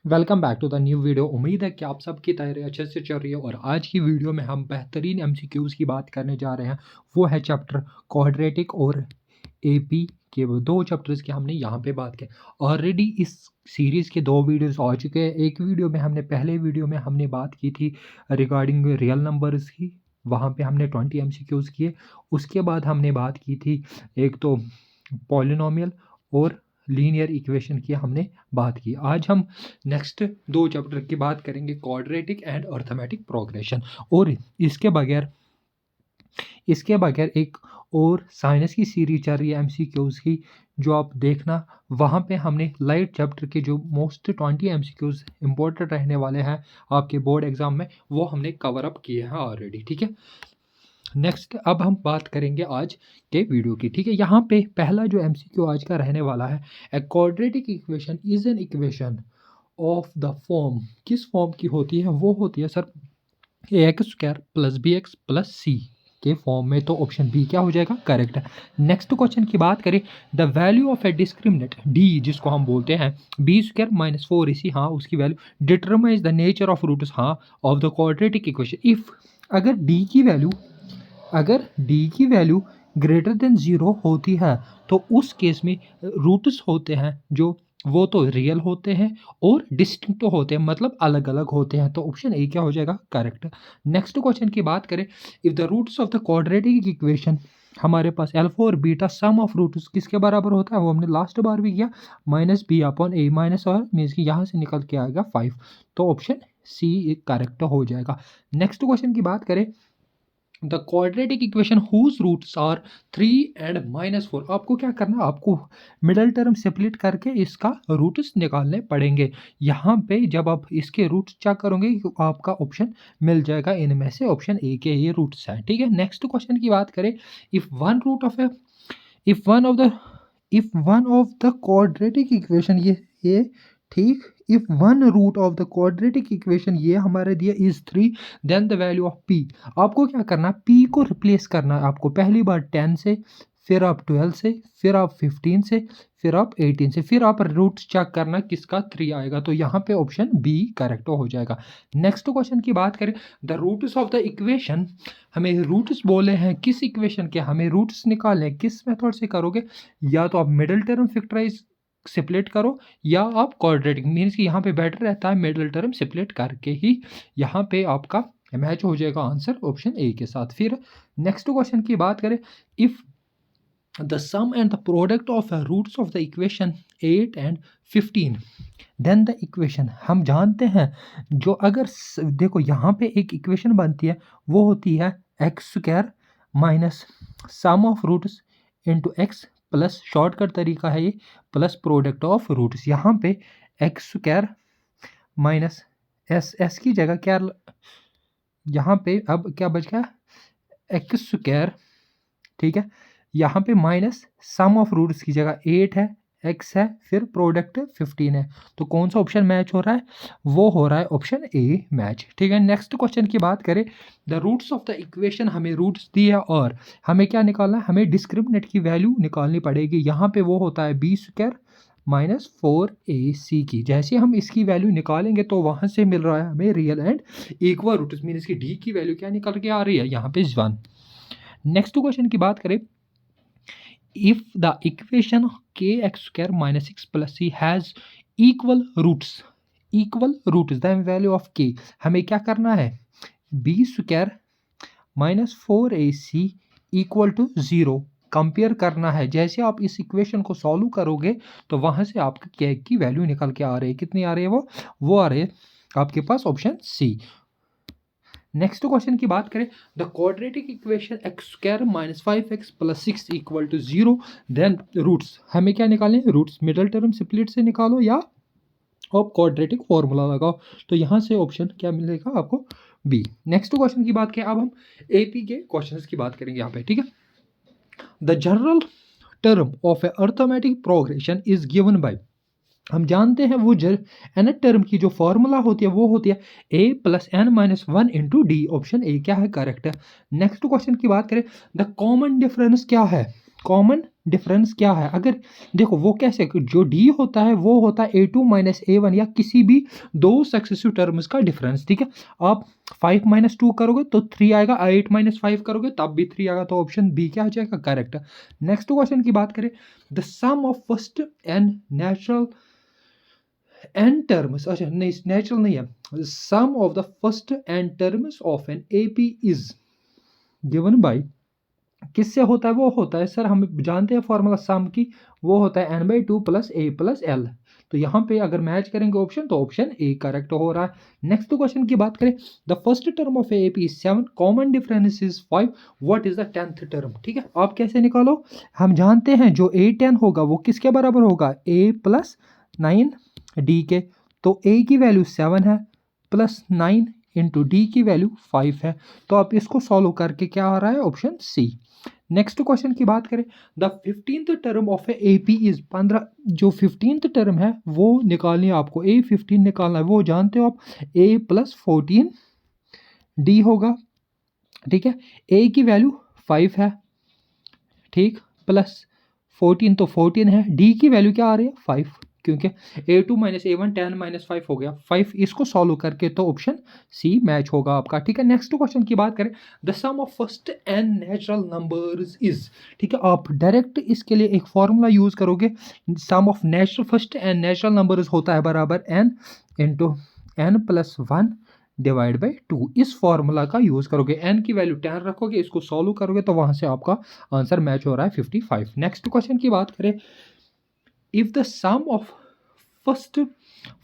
Welcome back to the new video. उम्मीद है कि आप सबकी तैयारी अच्छे से चल रही है और आज की वीडियो में हम बेहतरीन एमसीक्यूज़ की बात करने जा रहे हैं। वो है चैप्टर क्वाड्रेटिक और एपी के वो दो चैप्टर्स की हमने यहाँ पे बात की। ऑलरेडी इस सीरीज़ के दो वीडियोस आ चुके हैं। एक वीडियो में हमने पहले वीडियो में हमने बात की थी रिगार्डिंग रियल नंबर्स की, वहाँ पे हमने 20 एमसीक्यूज़ किए। उसके बाद हमने बात की थी एक तो पॉलिनोमियल और लीनियर इक्वेशन की हमने बात की। आज हम नेक्स्ट दो चैप्टर की बात करेंगे, क्वाड्रेटिक एंड अर्थमेटिक प्रोग्रेशन। और इसके बगैर एक और साइंस की सीरीज चल रही है एमसीक्यूज़ की, जो आप देखना। वहाँ पे हमने लाइट चैप्टर के जो मोस्ट 20 एमसीक्यूज़ इंपॉर्टेंट रहने वाले हैं आपके बोर्ड एग्जाम में, वो हमने कवर अप किए हैं ऑलरेडी। ठीक है, नेक्स्ट अब हम बात करेंगे आज के वीडियो की। ठीक है, यहाँ पे पहला जो एमसीक्यू आज का रहने वाला है, a quadratic equation is an equation of the form. किस फॉर्म की होती है? वो होती है sir a x square plus b x plus c के फॉर्म में। तो ऑप्शन बी क्या हो जाएगा? करेक्ट है। नेक्स्ट क्वेश्चन की बात करें, the value of A discriminant D, जिसको हम बोलते हैं बी स्क्वायर माइनस 4ac, हाँ उसकी value determines the nature of roots, हाँ of the quadratic equation. If अगर डी की वैल्यू ग्रेटर देन ज़ीरो होती है तो उस केस में रूट्स होते हैं जो वो तो रियल होते हैं और डिस्टिंक्ट होते हैं, मतलब अलग अलग होते हैं। तो ऑप्शन ए क्या हो जाएगा? करेक्ट। नेक्स्ट क्वेश्चन की बात करें, if the roots of the quadratic equation, हमारे पास अल्फा और बीटा सम ऑफ रूट्स किसके बराबर होता है? वो हमने लास्ट बार भी किया, माइनस बी अपॉन ए, माइनस और मीन्स कि यहाँ से निकल के आएगा 5। तो ऑप्शन सी करेक्ट हो जाएगा। नेक्स्ट क्वेश्चन की बात करें, the quadratic equation whose roots are 3 and -4। आपको क्या करना है? आपको मिडल टर्म स्प्लिट करके इसका रूट्स निकालने पड़ेंगे। यहाँ पे जब आप इसके रूट्स चेक करोगे तो आपका ऑप्शन मिल जाएगा, इनमें से ऑप्शन ए के ये रूट्स हैं। ठीक है, नेक्स्ट क्वेश्चन की बात करें, if one root of a if one of the if one of the quadratic equation, ये ठीक, if one root of the quadratic equation ये हमारे दिया is 3, then the value of p. आपको क्या करना है? पी को रिप्लेस करना है आपको। पहली बार 10 से, फिर आप 12 से, फिर आप 15 से, फिर आप 18 से, फिर आप रूट चेक करना किसका 3 आएगा। तो यहाँ पे ऑप्शन बी करेक्ट हो जाएगा। नेक्स्ट क्वेश्चन की बात करें, the roots of the equation, हमें रूट्स बोले हैं किस इक्वेशन के, हमें रूट्स निकालने किस मेथड से करोगे? या तो आप मिडिल टर्म फैक्टराइज स्प्लिट करो, या आप क्वाड्रेटिक, मीन्स कि यहाँ पे बेटर रहता है मिडिल टर्म स्प्लिट करके ही यहाँ पे आपका मैच हो जाएगा आंसर ऑप्शन ए के साथ। फिर नेक्स्ट क्वेश्चन की बात करें, if the sum and the product of roots of the equation 8 and 15, then the equation, हम जानते हैं जो अगर देखो यहाँ पे एक इक्वेशन बनती है वो होती है x square minus sum of roots into x plus, shortcut तरीका है ये, प्लस प्रोडक्ट ऑफ रूट्स। यहाँ पे एक्स स्क्वायर माइनस एस की जगह क्या, यहाँ पे अब क्या बच गया? X square. ठीक है, यहाँ पे माइनस सम ऑफ रूट्स की जगह 8 है, एक्स है, फिर प्रोडक्ट 15 है। तो कौन सा ऑप्शन मैच हो रहा है? वो हो रहा है ऑप्शन ए मैच। ठीक है, नेक्स्ट क्वेश्चन की बात करें, the roots of the equation, हमें रूट्स दी है और हमें क्या निकालना है? हमें डिस्क्रिमिनेंट की वैल्यू निकालनी पड़ेगी। यहाँ पे वो होता है बी स्क्वायर माइनस 4ac की। जैसे हम इसकी वैल्यू निकालेंगे तो वहाँ से मिल रहा है हमें real and equal roots, mean इसकी डी की वैल्यू क्या निकल के आ रही है? यहाँ पे 1। नेक्स्ट क्वेश्चन की बात करें, if the equation kx square minus 6 plus c has equal roots then value of k, हमें क्या करना है? b square minus 4ac equal to 0 compare करना है। जैसे आप इस इक्वेशन को सॉल्व करोगे तो वहां से आपके k की वैल्यू निकल के आ रही है। कितनी आ रही है? वो आ रही है आपके पास ऑप्शन सी। नेक्स्ट क्वेश्चन की बात करें, the quadratic equation x square minus 5x plus 6 equal to 0, then roots, हमें क्या निकालें? रूट्स मिडल टर्म स्प्लिट से निकालो या आप क्वाड्रेटिक फॉर्मूला लगाओ। तो यहाँ से ऑप्शन क्या मिलेगा आपको? बी। नेक्स्ट क्वेश्चन की बात करें, अब हम एपी के क्वेश्चंस की बात करेंगे यहाँ पे। ठीक है, the general term of A arithmetic progression is given bye, हम जानते हैं वो nth टर्म की जो फॉर्मूला होती है वो होती है a plus n minus 1 D. Option A क्या है? करेक्ट है। नेक्स्ट क्वेश्चन की बात करें, द कॉमन डिफरेंस क्या है? कॉमन डिफरेंस क्या है? अगर देखो वो कैसे, जो डी होता है वो होता है A2 माइनस A1 या किसी भी दो सक्सेसिव टर्म्स का डिफरेंस, ठीक है। आप 5 माइनस 2 करोगे तो 3 आएगा, 8 माइनस 5 करोगे तब भी 3 आएगा, तो ऑप्शन बी क्या हो जाएगा? करेक्ट। नेक्स्ट क्वेश्चन की बात करें, the sum of first and natural n terms, अच्छा नहीं नेचुरल नहीं है, sum of the first n terms of an AP is given by, किससे होता है? वो होता है सर, हम जानते हैं फॉर्मूला सम की, वो होता है n/2 plus a plus L. तो यहाँ पे अगर मैच करेंगे ऑप्शन तो ऑप्शन ए करेक्ट हो रहा है। नेक्स्ट क्वेश्चन की बात करें, the first term of A P is 7, common difference is 5, what is the 10th term? ठीक है, आप कैसे निकालो? हम जानते हैं जो a10 होगा वो किसके बराबर होगा? a प्लस 9 डी के। तो a की वैल्यू 7 है प्लस 9 इंटू डी की वैल्यू 5 है। तो आप इसको सॉल्व करके क्या आ रहा है? Option c. नेक्स्ट क्वेश्चन की बात करें, the 15th term of A P is 15, जो 15th टर्म है वो निकालनी है आपको, A15 निकालना है, वो जानते हो आप, a प्लस 14 डी होगा, ठीक है। a की वैल्यू 5 है, ठीक, प्लस 14 तो 14 है, डी की वैल्यू क्या आ रही है? 5, क्योंकि A2 माइनस A1 10 माइनस 5 हो गया 5, इसको सॉल्व करके तो ऑप्शन सी मैच होगा आपका, ठीक है। नेक्स्ट क्वेश्चन की बात करें, the sum of first n natural numbers is, ठीक है, आप डायरेक्ट इसके लिए एक फॉर्मूला यूज करोगे, sum of natural first n natural numbers होता है बराबर n into n plus 1 divide by 2, इस फॉर्मूला का यूज करोगे, n की वैल्यू 10 रखोगे, इसको सॉल्व करोगे तो वहां से आपका आंसर मैच हो रहा है 55। नेक्स्ट क्वेश्चन की बात करें, if the sum of first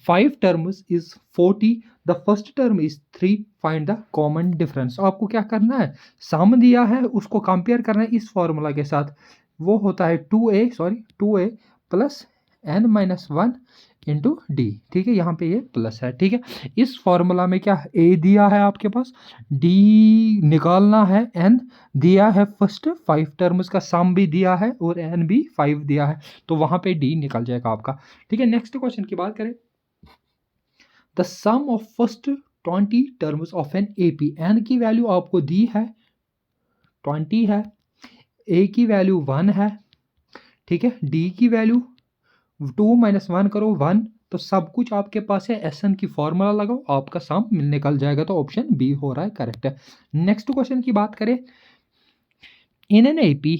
5 terms is 40, the first term is 3, find the common difference। आपको क्या करना है? सम दिया है उसको कंपेयर करना है इस फॉर्मूला के साथ, वो होता है 2a plus n minus 1 into D, ठीक है, यहाँ पे ये प्लस है, ठीक है। इस फॉर्मूला में क्या a दिया है आपके पास, d निकालना है, n दिया है, फर्स्ट 5 टर्म्स का सम भी दिया है और n भी 5 दिया है, तो वहां पे d निकल जाएगा आपका, ठीक है। नेक्स्ट क्वेश्चन की बात करें, the sum of first 20 terms of an AP, n की वैल्यू आपको दी है 20 है, a की वैल्यू 1 है, ठीक है, d की वैल्यू 2 माइनस 1 करो 1, तो सब कुछ आपके पास है, एस एन की फॉर्मूला लगाओ, आपका सम निकल जाएगा, तो ऑप्शन बी हो रहा है करेक्ट है। नेक्स्ट क्वेश्चन की बात करें, in an AP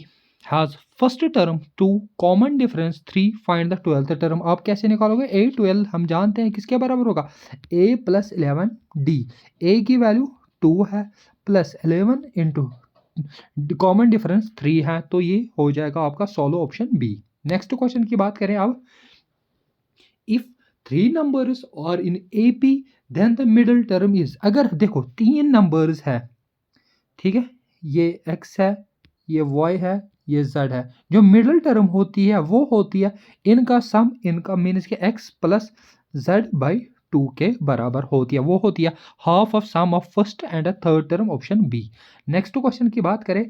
has first term 2, common difference 3, find the 12th term. आप कैसे निकालोगे? A12 हम जानते हैं किसके बराबर होगा, a प्लस 11 डी, a की वैल्यू 2 है प्लस 11 इंटू कॉमन डिफरेंस 3 है, तो ये हो जाएगा आपका solve option B. Next question की बात करें अब, if 3 numbers are in AP then the middle term is, अगर देखो 3 नंबर्स है, ठीक है, ये x है, ये y है, ये z है, जो मिडिल टर्म होती है वो होती है इनका सम, इनका मीन्स के x प्लस z बाई 2 के बराबर होती है, वो होती है half of sum of first and third term, option B. Next question की बात करें,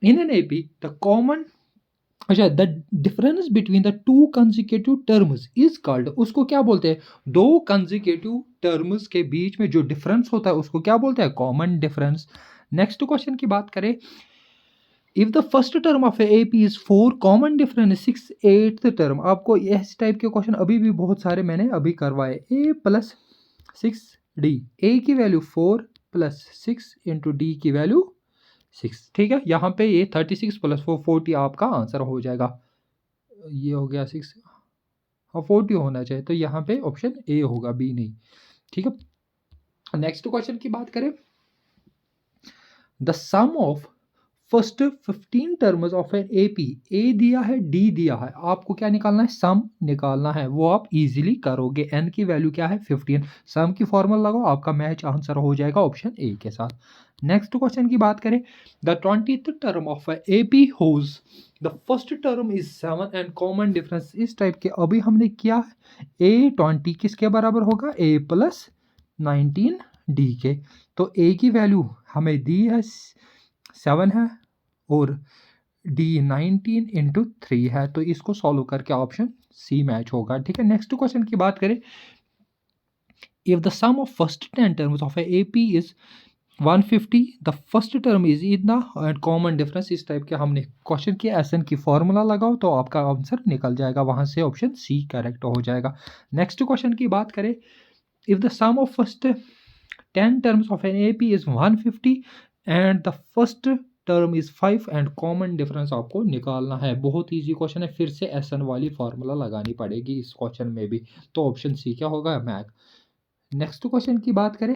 in an AP the common, अच्छा, the difference between the two consecutive terms is called, उसको क्या बोलते हैं? दो कंसेक्यूटिव टर्म्स के बीच में जो डिफरेंस होता है उसको क्या बोलते हैं? Common difference. नेक्स्ट क्वेश्चन की बात करें, if the first term of A P is 4, common difference 6, 8th term, आपको इस टाइप के क्वेश्चन अभी भी बहुत सारे मैंने अभी करवाए, a प्लस 6 डी, a की वैल्यू 4 प्लस 6 इंटू डी की वैल्यू 6, ठीक है, यहाँ पे ये 36 प्लस 4 40 आपका आंसर हो जाएगा, ये हो गया 6, हाँ 40 होना चाहिए, तो यहाँ पे ऑप्शन ए होगा, बी नहीं, ठीक है। नेक्स्ट क्वेश्चन की बात करें, the sum of first 15 terms of an AP, a दिया है, डी दिया है, आपको क्या निकालना है? सम निकालना है, वो आप इजीली करोगे, एन की वैल्यू क्या है? 15, सम की फॉर्मूला लगाओ, आपका मैच आंसर हो जाएगा ऑप्शन ए के साथ। नेक्स्ट क्वेश्चन की बात करें, the 20th term of A P whose, the first term is 7 and common difference, इस टाइप के अभी हमने किया है, A20 किसके बराबर होगा? a प्लस 19 डी के, तो a की वैल्यू हमें दी है 7 है और डी 19 इंटू 3 है, तो इसको सॉल्व करके ऑप्शन सी मैच होगा, ठीक है। नेक्स्ट क्वेश्चन की बात करें, if the sum of first 10 terms of A P is 150 the first term is इतना एंड कॉमन डिफरेंस इस टाइप के हमने क्वेश्चन किया एसएन की फॉर्मूला लगाओ तो आपका आंसर निकल जाएगा, वहां से ऑप्शन सी करेक्ट हो जाएगा। नेक्स्ट क्वेश्चन की बात करें, if the sum of first 10 terms of an AP is 150 and the first term is 5 and common difference आपको निकालना है। बहुत इजी क्वेश्चन है, फिर से एसएन वाली फॉर्मूला लगानी पड़ेगी इस क्वेश्चन में भी, तो ऑप्शन सी क्या होगा, मैग। नेक्स्ट क्वेश्चन की बात करें,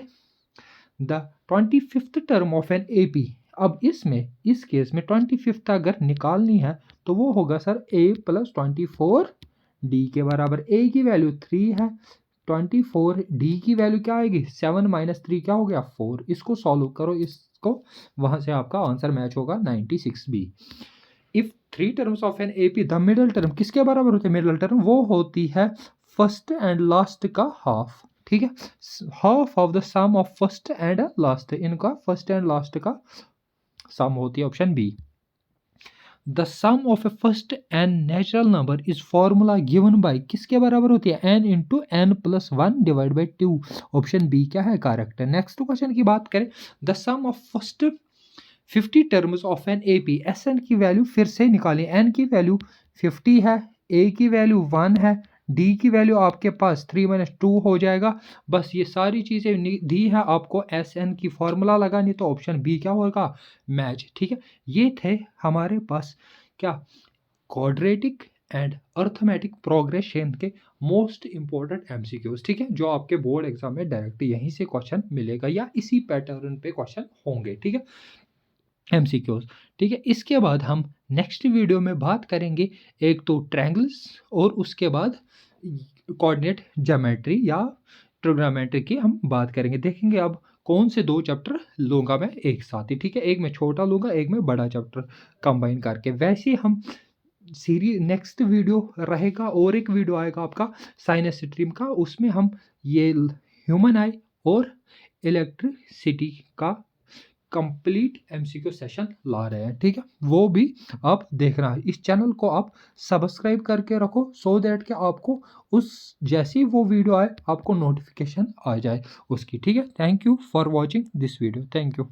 the 25th term of an AP, अब इसमें इस केस में 25th अगर निकालनी है तो वो होगा सर a प्लस 24 डी के बराबर। a की वैल्यू 3 है, 24 डी की वैल्यू क्या आएगी 7 माइनस 3 क्या हो गया 4। इसको सॉल्व करो, इसको, वहां से आपका आंसर मैच होगा 96 B. If 3 terms of an AP the middle term किसके बराबर होती है, मिडल टर्म वो होती है फर्स्ट एंड लास्ट का हाफ, ठीक है, half of the sum of first and last, इनका फर्स्ट एंड लास्ट का सम होती है, option B. The sum of a first n natural number is formula given by, किसके बराबर होती है n into n plus 1 divide by 2, option B क्या है करेक्ट है। नेक्स्ट क्वेश्चन की बात करें, the sum of first 50 terms of an AP, S n की वैल्यू फिर से निकालें, एन की वैल्यू 50 है, ए की वैल्यू 1 है, डी की वैल्यू आपके पास 3 माइनस 2 हो जाएगा। बस ये सारी चीज़ें दी है आपको, एस एन की फॉर्मूला लगानी, तो ऑप्शन बी क्या होगा मैच, ठीक है। ये थे हमारे पास क्या क्वाड्रेटिक एंड अर्थमेटिक प्रोग्रेशन के मोस्ट इंपॉर्टेंट एमसीक्यूज, ठीक है, जो आपके बोर्ड एग्जाम में डायरेक्ट यहीं से क्वेश्चन मिलेगा या इसी पैटर्न पे क्वेश्चन होंगे, ठीक है, एमसीक्यूज, ठीक है। इसके बाद हम नेक्स्ट वीडियो में बात करेंगे एक तो ट्रायंगल्स और उसके बाद कोऑर्डिनेट ज्योमेट्री या ट्रिग्नोमेट्री की हम बात करेंगे, देखेंगे अब कौन से दो चैप्टर लूँगा मैं एक साथ ही, ठीक है, एक मैं छोटा लूँगा एक मैं बड़ा चैप्टर कंबाइन करके। वैसे हम सीरीज नेक्स्ट वीडियो रहेगा और एक वीडियो आएगा आपका साइंस स्ट्रीम का, उसमें हम ये ह्यूमन आई और इलेक्ट्रिसिटी का कंप्लीट एमसीक्यू सेशन ला रहे हैं, ठीक है, वो भी आप देखना है। इस चैनल को आप सब्सक्राइब करके रखो सो दैट कि आपको उस जैसी वो वीडियो आए आपको नोटिफिकेशन आ जाए उसकी, ठीक है। Thank you for watching this video, thank you.